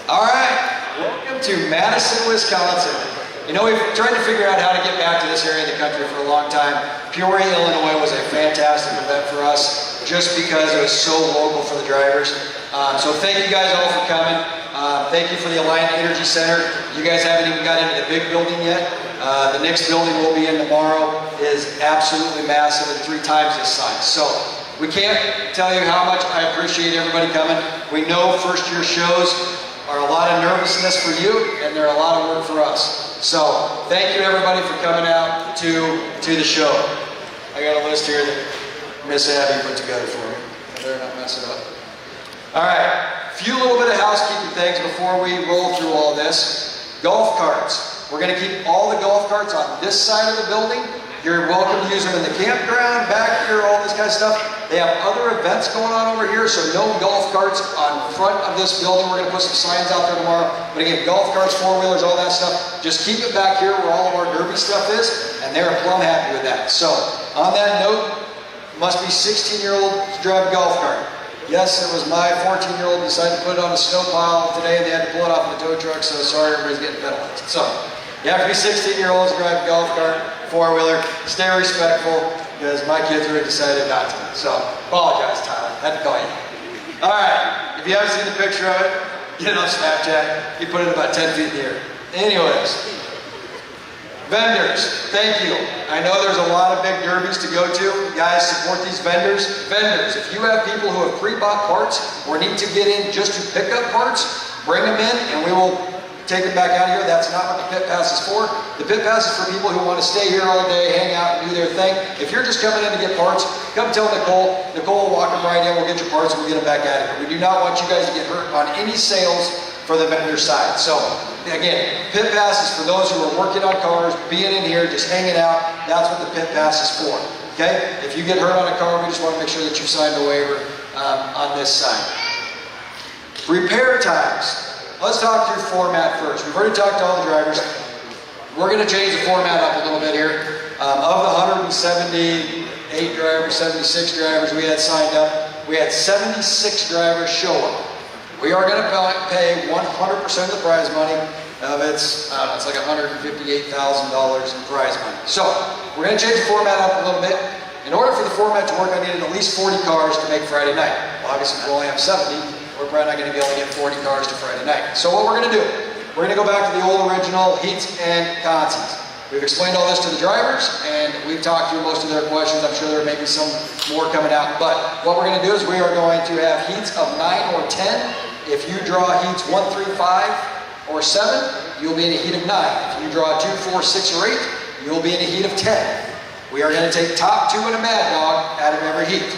All right, welcome to Madison, Wisconsin. You know, we've tried to figure out how to get back to this area of the country for a long time. Peoria, Illinois was a fantastic event for us just because it was so local for the drivers. So thank you guys all for coming. Thank you for the Alliant Energy Center. You guys haven't even got into the big building yet. The next building we'll be in tomorrow is absolutely massive and 3 times this size. So we can't tell you how much I appreciate everybody coming. We know first year shows are a lot of nervousness for you, and they're a lot of work for us. So thank you everybody for coming out to the show. I got a list here that Miss Abby put together for me. I better not mess it up. All right, a few little bit of housekeeping things before we roll through all this. Golf carts. We're going to keep all the golf carts on this side of the building. You're welcome to use them in the campground, back here, all this kind of stuff. They have other events going on over here, so no golf carts on front of this building. We're going to put some signs out there tomorrow. But again, golf carts, 4-wheelers, all that stuff, just keep it back here where all of our derby stuff is, and they're plumb happy with that. So, on that note, must be 16-year-old to drive a golf cart. Yes, it was my 14-year-old decided to put it on a snow pile today, and they had to pull it off in the tow truck, so sorry, everybody's getting penalized. So, you have to be 16-year-olds to drive a golf cart, 4-wheeler. Stay respectful, because my kids already decided not to. So, apologize, Tyler. Had to call you. All right, if you haven't seen the picture of it, get it on Snapchat. You put it about 10 feet in the air. Anyways, vendors, thank you. I know there's a lot of big derbies to go to. You guys support these vendors. Vendors, if you have people who have pre-bought parts or need to get in just to pick up parts, bring them in and we will take them back out of here. That's not what the pit pass is for. The pit pass is for people who want to stay here all day, hang out, and do their thing. If you're just coming in to get parts, come tell Nicole. Nicole will walk them right in. We'll get your parts and we'll get them back out of here. We do not want you guys to get hurt on any sales for the vendor side. So, again, pit pass is for those who are working on cars, being in here, just hanging out. That's what the pit pass is for. Okay? If you get hurt on a car, we just want to make sure that you've signed a waiver on this side. Repair times. Let's talk through format first. We've already talked to all the drivers. We're going to change the format up a little bit here. Of the 178 drivers, 76 drivers we had signed up, we had 76 drivers show up. We are going to pay 100% of the prize money. It's like $158,000 in prize money. So, we're going to change the format up a little bit. In order for the format to work, I needed at least 40 cars to make Friday night. Well, obviously, we only have 70. We're probably not going to be able to get 40 cars to Friday night. So what we're going to do, we're going to go back to the old original heats and consies. We've explained all this to the drivers, and we've talked through most of their questions. I'm sure there may be some more coming out. But what we're going to do is we are going to have heats of 9 or 10. If you draw heats 1, 3, 5, or 7, you'll be in a heat of 9. If you draw 2, 4, 6, or 8, you'll be in a heat of 10. We are going to take top 2 and a Mad Dog out of every heat.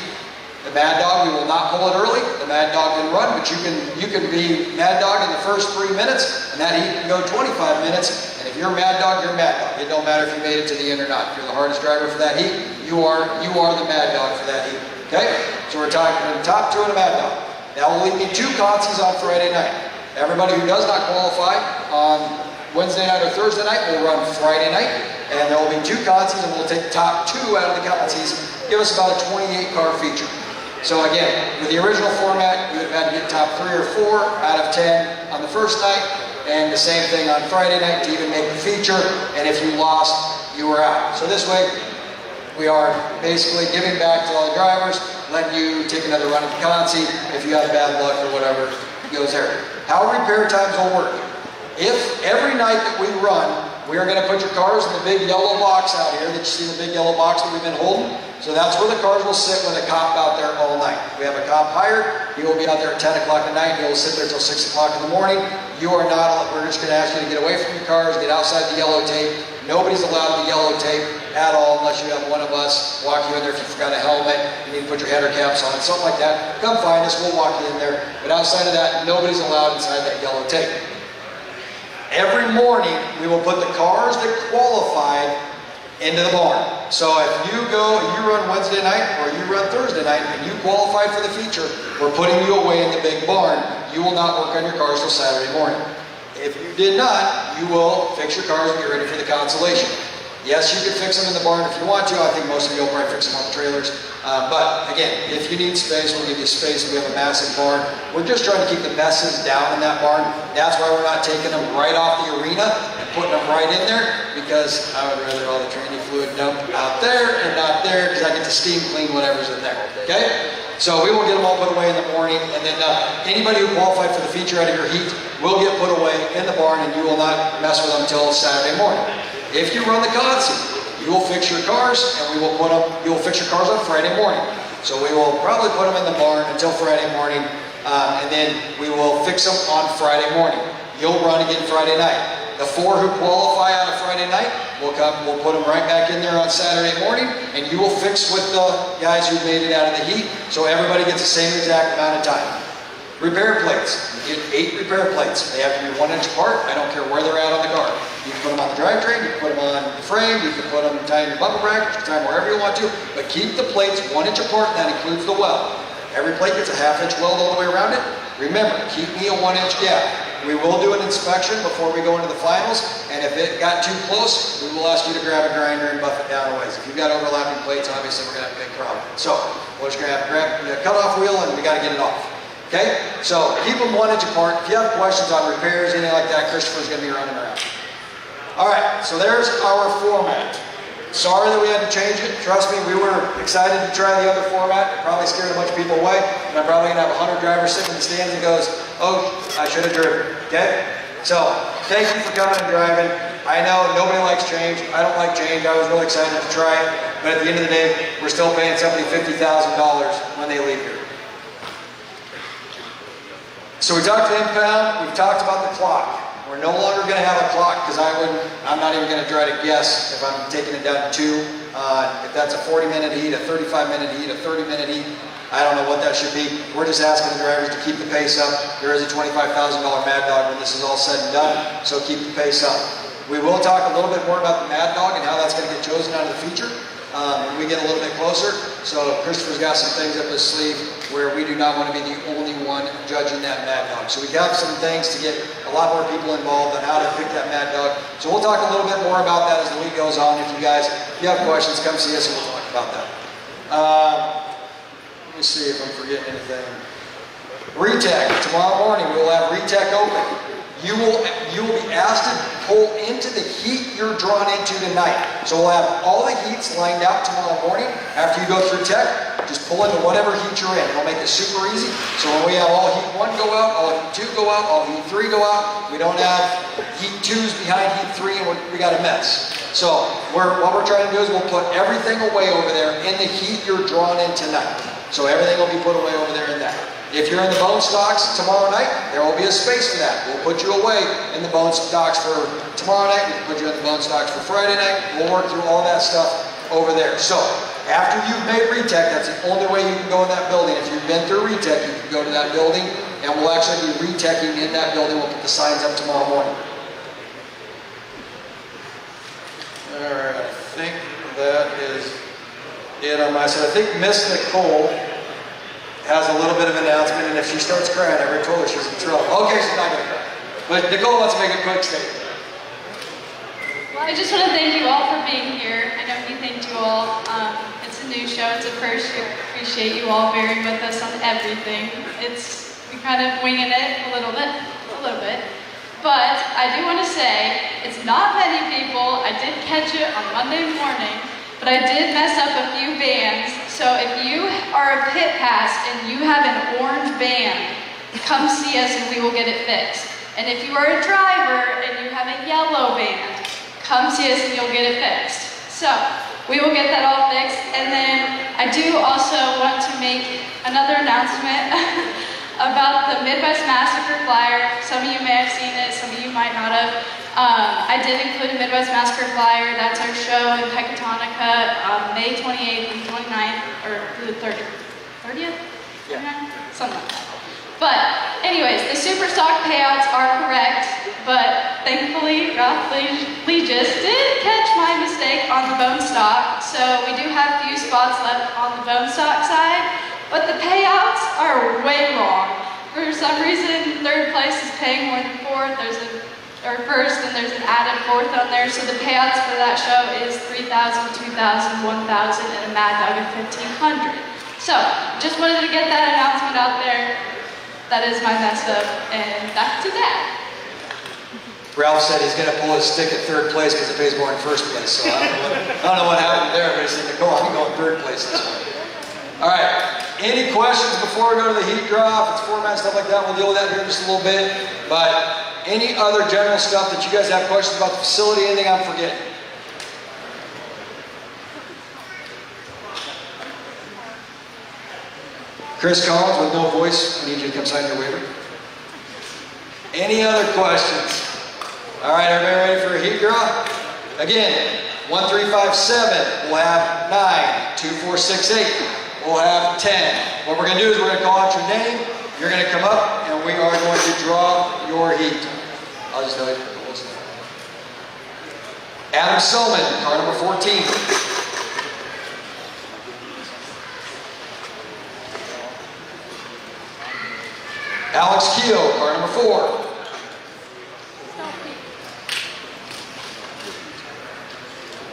The Mad Dog, we will not pull it early. The Mad Dog can run, but you can be Mad Dog in the first 3 minutes, and that heat can go 25 minutes. And if you're Mad Dog, you're Mad Dog. It don't matter if you made it to the end or not. If you're the hardest driver for that heat, you are the Mad Dog for that heat. Okay? So we're talking the top 2 and a Mad Dog. That will leave me 2 consies on Friday night. Everybody who does not qualify on Wednesday night or Thursday night will run Friday night, and there will be 2 consies, and we'll take the top 2 out of the consies. Give us about a 28 car feature. So again, with the original format, you would have had to get top 3 or 4 out of 10 on the first night, and the same thing on Friday night to even make the feature, and if you lost, you were out. So this way, we are basically giving back to all the drivers, letting you take another run at the consi. If you have bad luck or whatever, it goes there. How repair times will work. If every night that we run, we are going to put your cars in the big yellow box out here that you see, the big yellow box that we've been holding. So that's where the cars will sit with a cop out there all night. We have a cop hired. He will be out there at 10 o'clock at night. He will sit there until 6 o'clock in the morning. You are not, we're just going to ask you to get away from your cars, get outside the yellow tape. Nobody's allowed the yellow tape at all unless you have one of us walk you in there if you forgot a helmet, you need to put your header caps on, something like that. Come find us, we'll walk you in there. But outside of that, nobody's allowed inside that yellow tape. Every morning, we will put the cars that qualified into the barn. So if you run Wednesday night or you run Thursday night and you qualified for the feature, we're putting you away in the big barn. You will not work on your cars till Saturday morning. If you did not, you will fix your cars and get ready for the consolation. Yes, you can fix them in the barn if you want to. I think most of you will probably fix them on the trailers. But again, if you need space, we'll give you space. We have a massive barn. We're just trying to keep the messes down in that barn. That's why we're not taking them right off the arena and putting them right in there, because I would rather all the training fluid dumped out there and not there, because I get to steam clean whatever's in there. Okay? So we will get them all put away in the morning, and then anybody who qualified for the feature out of your heat will get put away in the barn, and you will not mess with them until Saturday morning. If you run the CODSI, you will fix your cars, and we will put them. You will fix your cars on Friday morning. So we will probably put them in the barn until Friday morning, and then we will fix them on Friday morning. You'll run again Friday night. The 4 who qualify on a Friday night will come. We'll put them right back in there on Saturday morning, and you will fix with the guys who made it out of the heat, so everybody gets the same exact amount of time. Repair plates. You get 8 repair plates. They have to be 1 inch apart. I don't care where they're at on the car. You can put them on the drivetrain, you can put them on the frame, you can put them tied in your bumper bracket, you can tie them wherever you want to, but keep the plates 1 inch apart, and that includes the weld. Every plate gets a 1/2 inch weld all the way around it. Remember, keep me a 1 inch gap. We will do an inspection before we go into the finals, and if it got too close, we will ask you to grab a grinder and buff it down a ways. If you've got overlapping plates, obviously we're going to have a big problem. So we're just going to have to grab the cutoff wheel, and we got to get it off. Okay? So keep them 1 inch apart. If you have questions on repairs, anything like that, Christopher's going to be running around. All right, so there's our format. Sorry that we had to change it. Trust me, we were excited to try the other format. It probably scared a bunch of people away. And I'm probably going to have 100 drivers sitting in the stands and goes, oh, I should have driven. Okay? So, thank you for coming and driving. I know nobody likes change. I don't like change. I was really excited to try it. But at the end of the day, we're still paying somebody $50,000 when they leave here. So we talked to impound. We've talked about the clock. We're no longer going to have a clock, because I'm not even going to try to guess if I'm taking it down to 2. If that's a 40-minute heat, a 35-minute heat, a 30-minute heat, I don't know what that should be. We're just asking the drivers to keep the pace up. There is a $25,000 Mad Dog when this is all said and done, so keep the pace up. We will talk a little bit more about the Mad Dog and how that's going to get chosen out of the feature when we get a little bit closer. So Christopher's got some things up his sleeve where we do not want to be the only one judging that Mad Dog. So we got some things to get a lot more people involved on how to pick that Mad Dog. So we'll talk a little bit more about that as the week goes on. If you have questions, come see us and we'll talk about that. Let me see if I'm forgetting anything. Retech. Tomorrow morning we will have Retech open. You will be asked to pull into the heat you're drawn into tonight. So we'll have all the heats lined out tomorrow morning. After you go through tech, just pull into whatever heat you're in. We'll make it super easy. So when we have all heat 1 go out, all heat 2 go out, all heat 3 go out, we don't have heat 2s behind heat 3, and we got a mess. So what we're trying to do is we'll put everything away over there in the heat you're drawn in tonight. So everything will be put away over there in that. If you're in the bone stocks tomorrow night, there will be a space for that. We'll put you away in the bone stocks for tomorrow night. We can put you in the bone stocks for Friday night. We'll work through all that stuff over there. So, after you've made Retech, that's the only way you can go in that building. If you've been through Retech, you can go to that building, and we'll actually be Reteching in that building. We'll put the signs up tomorrow morning. All right, I think that is it on my side. I think Miss Nicole has a little bit of an announcement, and if she starts crying, I already told her she's in trouble. Okay, she's not going to cry. But Nicole wants to make a quick statement. Well, I just want to thank you all for being here. I know we thanked you all. It's a new show. It's a first year. Appreciate you all bearing with us on everything. We kind of winging it a little bit. But I do want to say, it's not many people. I did catch it on Monday morning, but I did mess up a few bands. So if you are a pit pass and you have an orange band, come see us and we will get it fixed. And if you are a driver and you have a yellow band, come see us and you'll get it fixed. So we will get that all fixed. And then I do also want to make another announcement about the Midwest Massacre flyer. Some of you may have seen it, some of you might not have. I did include a Midwest Massacre flyer. That's our show in Pecatonica, May 28th and 29th, or the 30th? Yeah. Something like that. But anyways, the super stock payouts are correct, but thankfully Ralph Legis did catch my mistake on the bone stock, so we do have few spots left on the bone stock side, but the payouts are way wrong. For some reason, third place is paying more than fourth. There's a or first, and there's an added fourth on there. So the payouts for that show is $3,000, $2,000, $1,000, and a Mad Dog of $1,500. So just wanted to get that announcement out there. That is my mess up, and back to Dad. Ralph said he's going to pull his stick at third place because it pays more in first place. So I don't know what happened there, but he said, Nicole, I'm going third place this one. All right. Any questions before we go to the heat draw? If it's format, stuff like that, we'll deal with that here in just a little bit. But any other general stuff that you guys have questions about the facility, anything I'm forgetting? Chris Collins with no voice, I need you to come sign your waiver. Any other questions? All right, everybody ready for a heat draw? Again, 1, 3, 5, 7, we'll have 9, 2, 4, 6, 8, we'll have 10. What we're gonna do is we're gonna call out your name, you're gonna come up, and we are going to draw your heat. I'll just tell you. Adam Selman, car number 14. Alex Keogh, car number 4.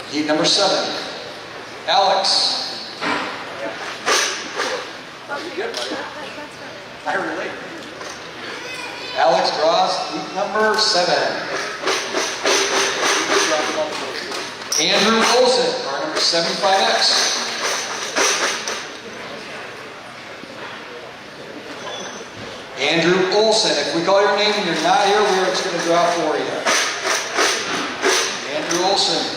Heat number 7. Alex. I relate. Alex draws heat number 7. Andrew Olson, car number 75X. Andrew Olson, if we call your name and you're not here, we're just going to draw for you. Andrew Olson.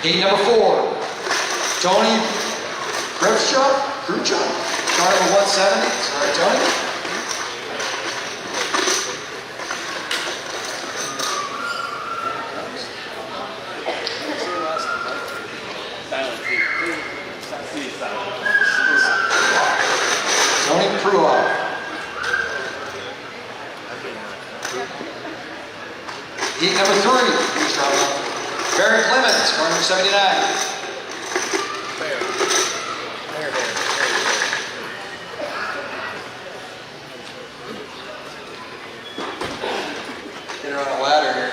Heat number 4. Tony Krupchuk, car number 170. Sorry, Tony. Tony Pruitt. Heat number 3. He's driving. Barry Clemens, car number 79. Get her on a ladder here.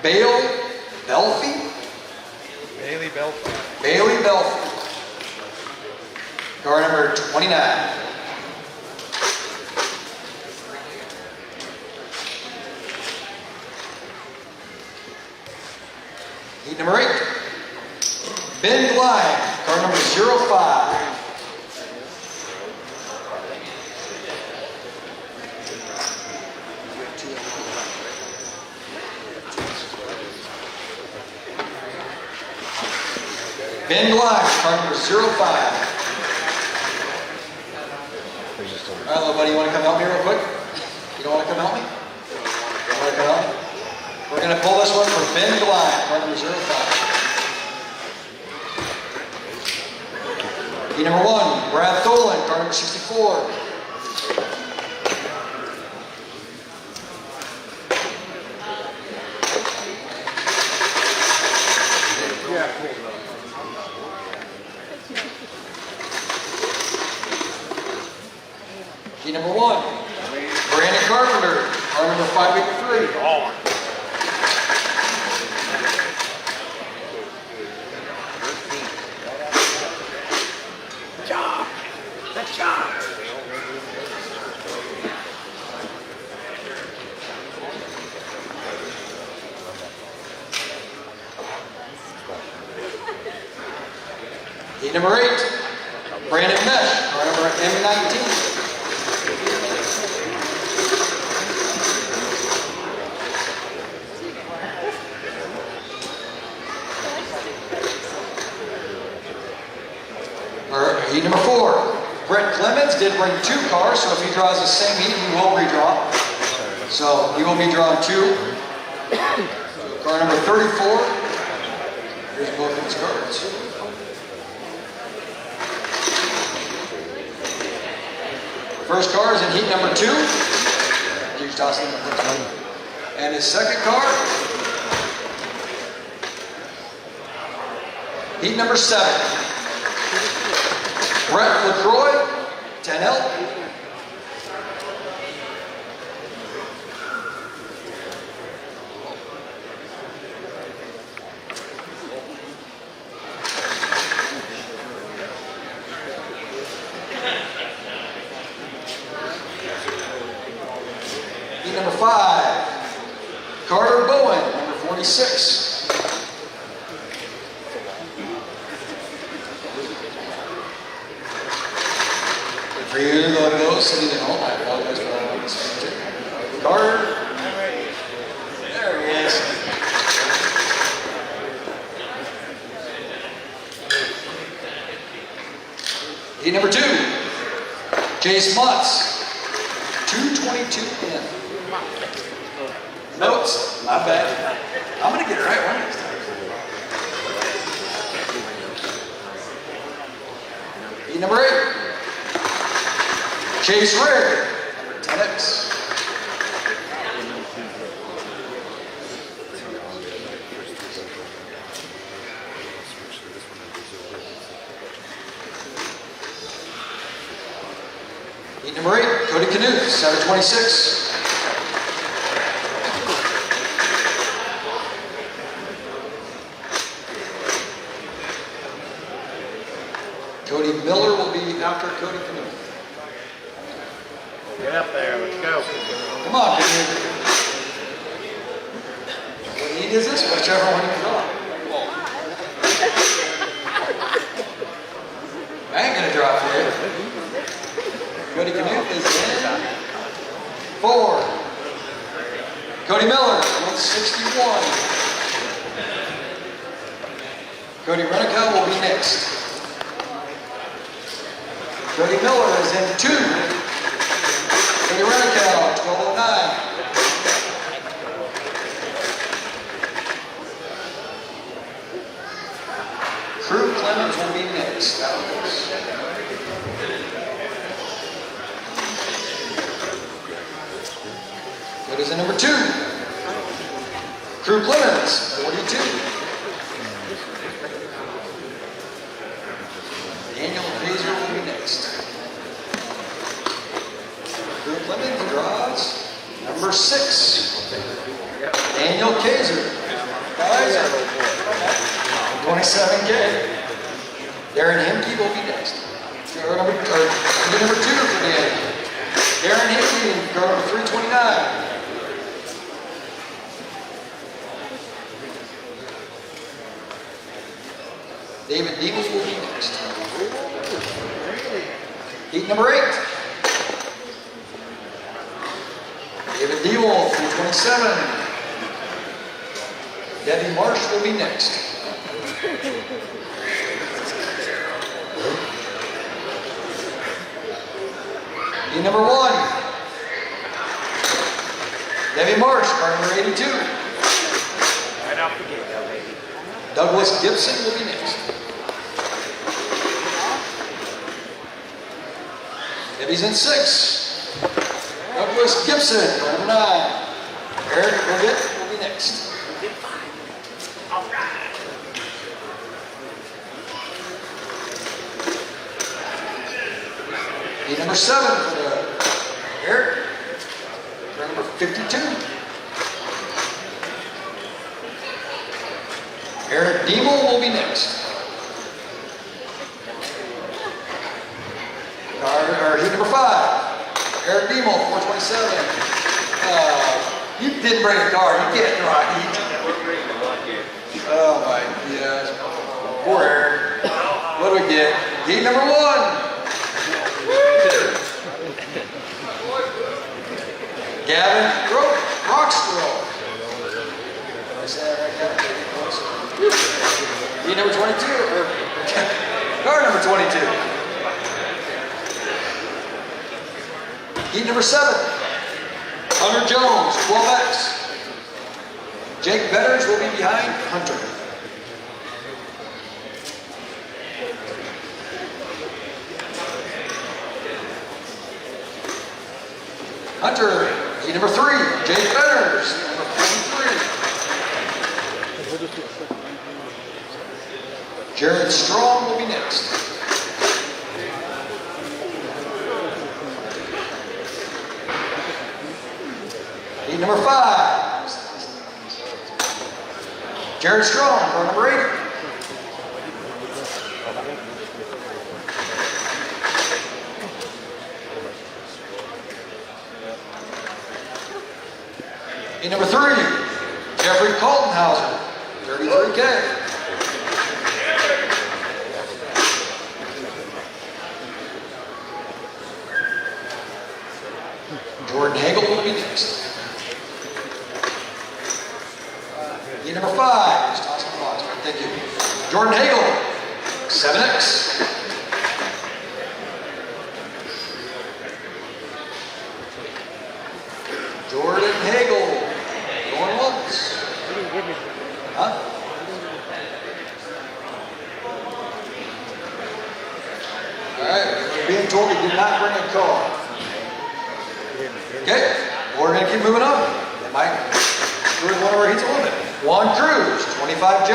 Bailey Belfort. Bailey Belfort. Car number 29. Heat number 8. Ben Gleim, car number 05. Ben Gleim, car number 05. All right, little buddy, you want to come help me real quick? You don't want to come help me? You want to come help me? We're going to pull this one for Ben Gleim, car number 05. Heat number 1, Brad Tholen, car number 64. Heat number 1, Brandon Carpenter, car number 583. Heat number 8, Brandon Mesh, car number M19. Heat number 4, Brett Clemens did bring 2 cars, so if he draws the same heat, he will redraw. So he will be drawing 2. Car number 34. Here's both of his cards. First car is in heat number 2. Huge toss in the first one. And his second car, heat number 7. Brent LaCroix, 10L. Heat number 5, Carter Bowen, number 46. For you, those sitting at home, I apologize for that. Carter, there he is. Heat number 2, Jace Mutz, 222 in. Notes, my bad. I'm gonna get it right one next time. Heat number 8, Chase Rigg, 10X. Heat number 8, Cody Knuth, 726. Cody Miller will be after Cody Knuth. Get up there, let's go. Come on, Knuth. What heat is this? Whichever one you draw. I ain't gonna draw for you. Cody Knuth is in 4. Cody Miller, 161. Cody Renico will be next. Cody Miller is in 2. Cody Renico, 1209. Crew Clemens will be next. Cody's in number 2. Crew Clemens, 42. Daniel Fraser will be next. Crew Clemens draws number 6. Daniel Kaiser. 27K. Darren Hemke will be next. Number 2 for Daniel. Darren Hemke, car number 329. David Deebles will be next. Heat number 8. David Deeble, 327. Debbie Marsh will be next. Heat number 1. Debbie Marsh, car number 82. Right off the gate, baby. Douglas Gibson will be next. Debbie's in 6. Douglas Gibson, car number 9. Eric Levitt will be next. All right. Heat number 7 for Eric. Car number 52. Eric Diemel will be next. Heat number 5. Eric Diemel, 427. You didn't bring a card. You can't draw heat. Oh my gosh. Poor Eric. What do we get? Heat number 1. Gavin Rockstro. Did I say that right, Gavin? Heat number 22. Car number 22. Heat number 7. Hunter Jones, 12X. Jake Betters will be behind Hunter. Hunter, heat number 3. Jake Betters, number 43. Jared Strong will be next. Heat number 5. Jared Strong, car number 8. Heat number 3, Jeffrey Kaltenhauser, 33K. Jordan Hagel will be next. Heat number 5, just toss the box, thank you. Jordan Hagel, 7X. Jordan Hagel, going once. Huh? All right, we're being told he did not bring a car. Okay, we're going to keep moving on. Mike, doing one of our heats a little bit. Juan Cruz, 25J.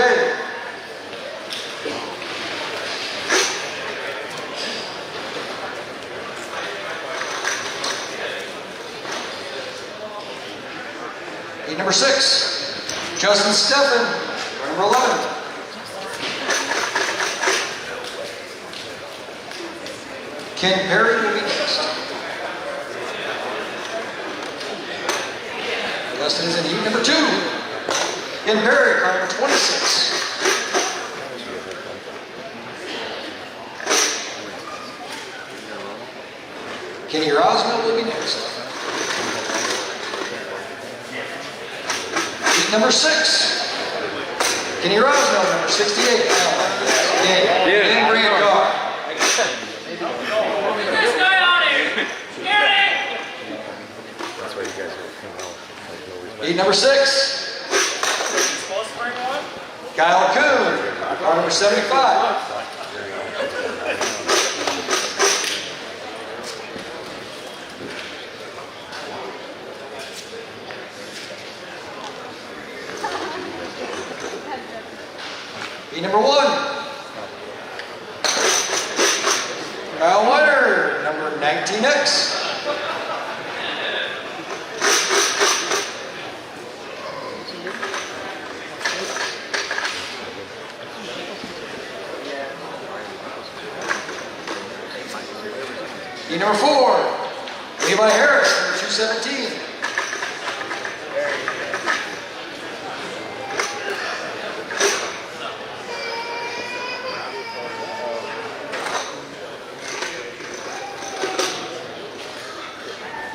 Heat number 6, Justin Steffen, number 11. Ken Perry will be next. Justin is in heat number 2. Ken Perry, car number 26. Kenny Roswell will be next. Heat number 6. Kenny Roswell, number 68. Yeah, didn't bring a car. This guy on here! Gary! That's why you guys are coming out. Heat number 6. Supposed to bring one? Kyle Kuhn, car number 75. Heat number 1. Kyle Winter, number 19X. Heat number 4. Levi Harris, number 217.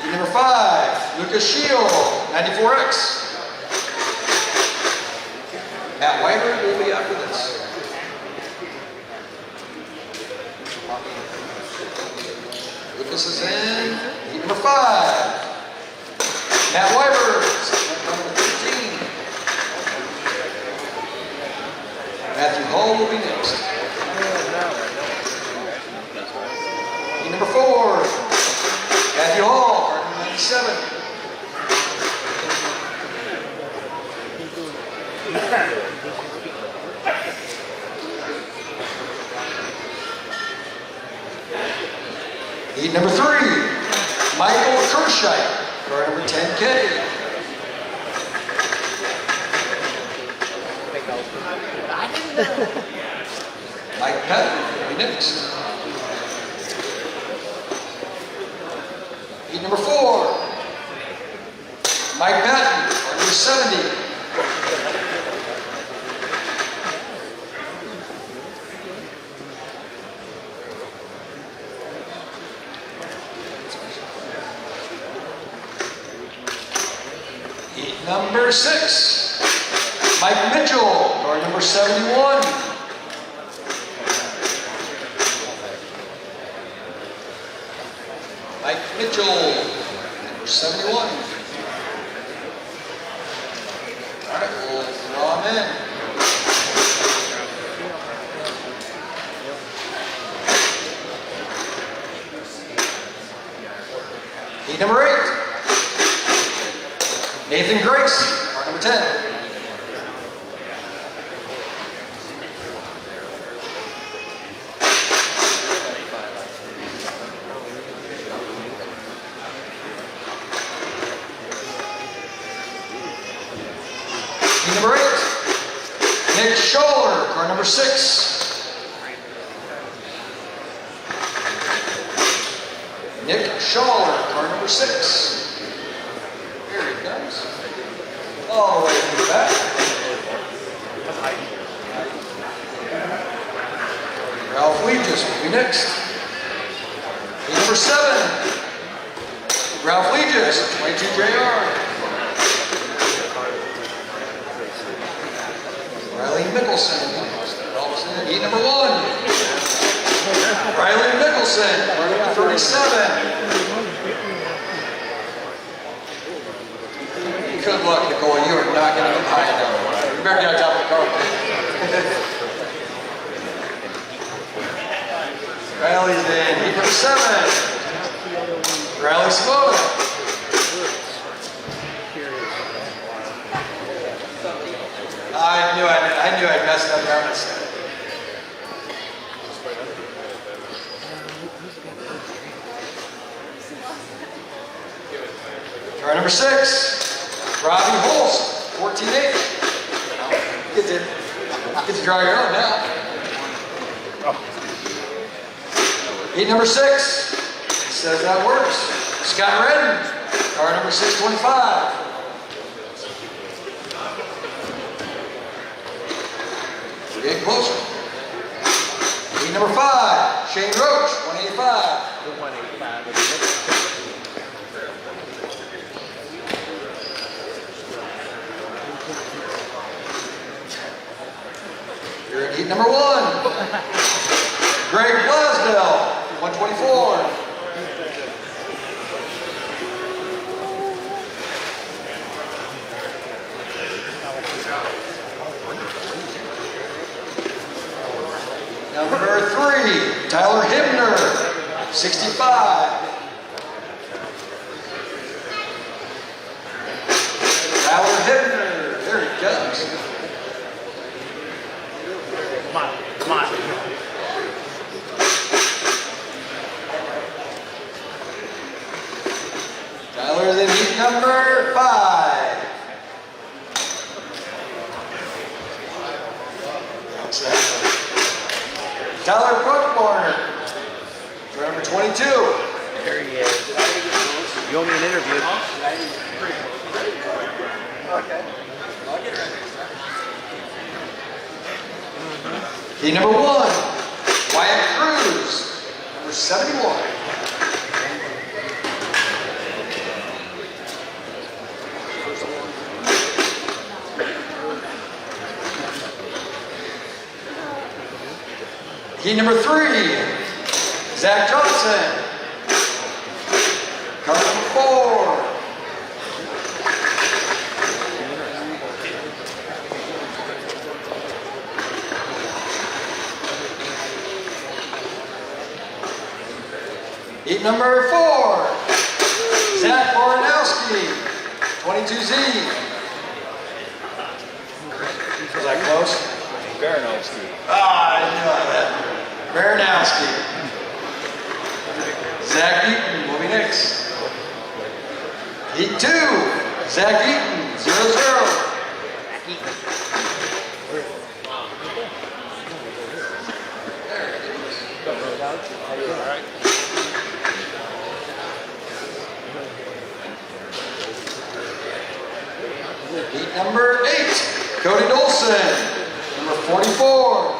Heat number 5, Lucas Shield, 94X. Matt Whiter will be after this. Lucas is in heat number 5. Matt Whiter, number 15. Matthew Hall will be next. Heat number 4, Matthew Hall, car number 97. Heat number 3, Michael Kershite, car number 10K. Mike Patton will be next. Heat number 4, Mike Patton, car number 70. Heat number 6, Mike Mitchell, car number 71. Mike Mitchell, number 71. All right, men. Heat number 8. Nathan Grace, car number 10. Heat number 8. Nick Scholler, car number 6. Nick Scholler, car number 6. Here he comes. All the way from the back. Ralph Legis will be next. Heat number 7. Ralph Legis, 22 JR. Riley Mickelson, heat number 1. Riley Mickelson, car number 37. Good luck, Nicole. You are not going to get high enough. You better get on top of the car. Riley's in heat number 7. Riley Simona. I knew I'd messed up there. Car number 6. Robbie Holst, 14-8. Get to draw your own now. Heat number 6. Says that works. Scott Redden, car number 625. We're getting closer. Heat number 5. Shane Roach, 185. You're in heat number 1. Greg Blasdell, 124. Number 3, Tyler Hibner, 65. Tyler Hibner, there he comes. Come on, come on. Tyler's in heat number 5. Tyler Bruckbarner, number 22. There he is. You owe me an interview. Okay. I'll get ready. Heat number 1, Wyatt Cruz, number 71. Heat number 3, Zach Johnson, car number 4. Heat number 4, Zach Baranowski, 22Z. Was that close? Baranowski. Ah, I knew that. Baranowski. Zach Eaton will be next. Heat 2, Zach Eaton, 0-0. Heat number 8, Cody Dolson, number 44.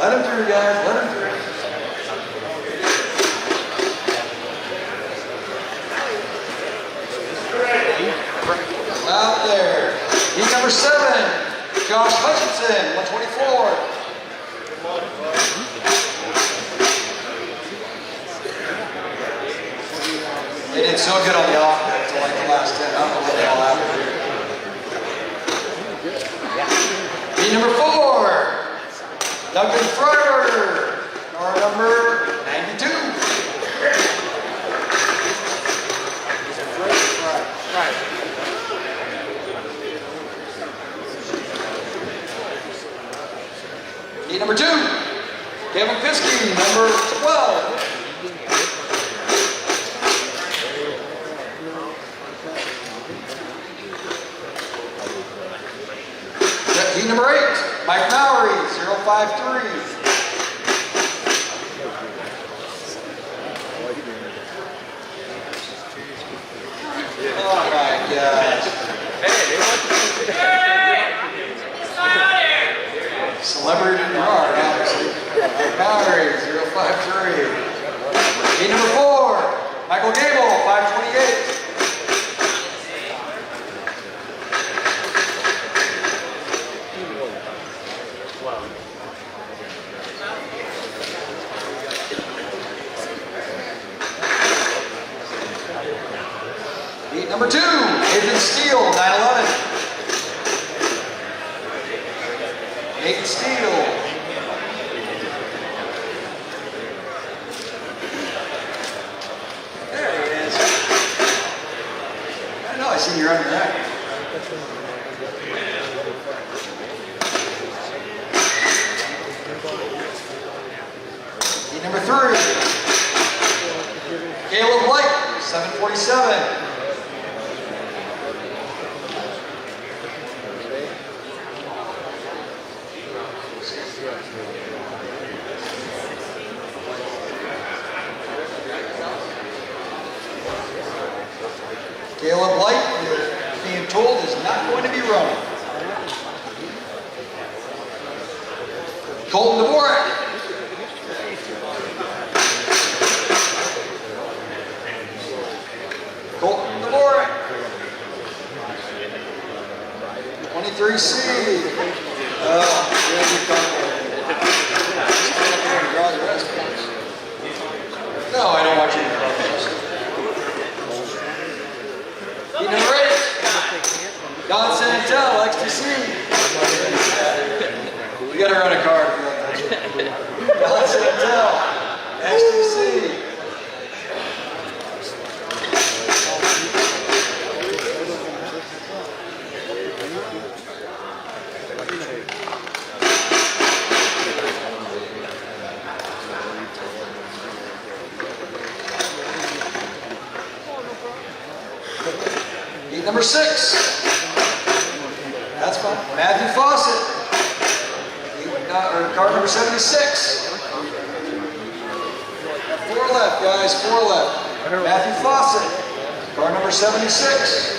Let him through, guys, let him through. Out there. Heat number 7, Josh Hutchinson, 124. They did so good on the offense. to like the last 10. I don't know what the hell happened here. Heat number 4, Duncan Freiberg, car number 92. Heat number 2, Kevin Piskey, number 12. Heat number 8, Mike Mowry, 053. Oh my gosh. Celebrity Gerard, obviously. Mowry, 053. Heat number 4, Michael Gable, 528. Heat number 2, Nathan Steele, 911. Nathan Steele. There he is. I know, I see you running there. Heat number 3, Caleb White, 747. Caleb White, being told, is not going to be running. Colton Dvorak. Colton Dvorak. 23C. No, I don't want you to draw this. Heat number 8, Don Santel, XTC. We gotta run a card for that. Don Santel, XTC. Heat number 6. That's fine. Matthew Fawcett. Car number 76. 4 left, guys. 4 left. Matthew Fawcett. Car number 76.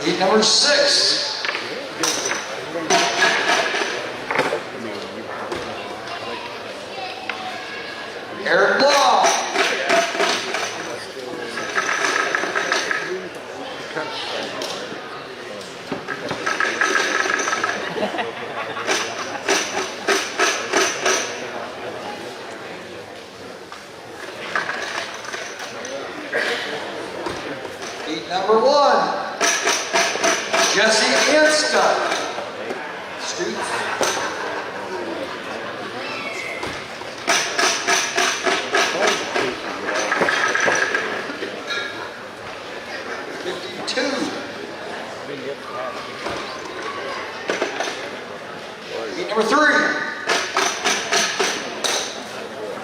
Heat number 6. Eric Blau. Heat number 1. Jesse Anstut. Stoops. Heat number 3.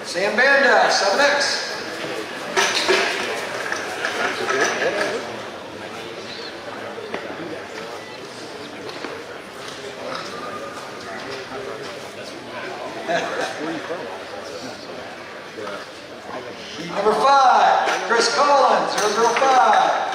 Sam Banda, 7X. Heat number 5, Chris Collins, 005.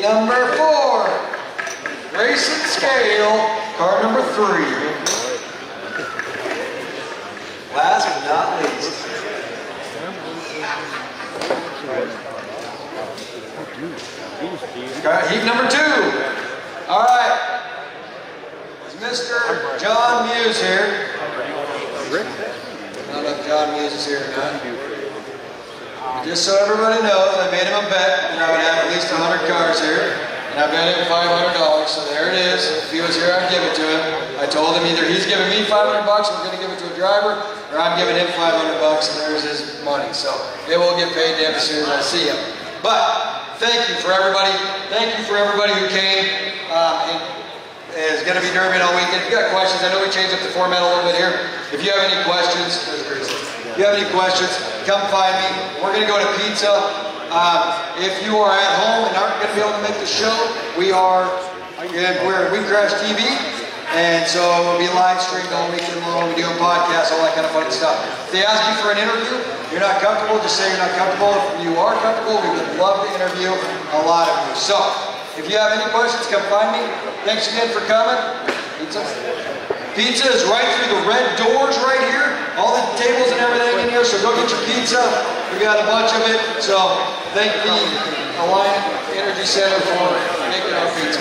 number 4. Grayson Scale, car number 3. Last but not least. Heat number 2. All right. It's Mr. John Muse here. I don't know if John Muse is here or not. Just so everybody knows, I made him a bet that I would have at least 100 cars here. And I bet him $500, so there it is. If he was here, I'd give it to him. I told him either he's giving me $500, we're going to give it to a driver, or I'm giving him $500, and there's his money. So it will get paid to him as soon as I see him. But thank you for everybody. Thank you for everybody who came. And is going to be Derby all weekend. If you got questions, I know we changed up the format a little bit here. If you have any questions, if you have any questions, come find me. We're going to go to pizza. If you are at home and aren't going to be able to make the show, we're at We Crash TV, and so we'll be live streamed all weekend long. We do a podcast, all that kind of fun stuff. If they ask you for an interview, you're not comfortable, just say you're not comfortable. If you are comfortable, we would love to interview a lot of you. So, if you have any questions, come find me. Thanks again for coming. Pizza. Pizza is right through the red doors right here. All the tables and everything in here, so go get your pizza. We got a bunch of it. So thank the Alliant Energy Center for making our pizza.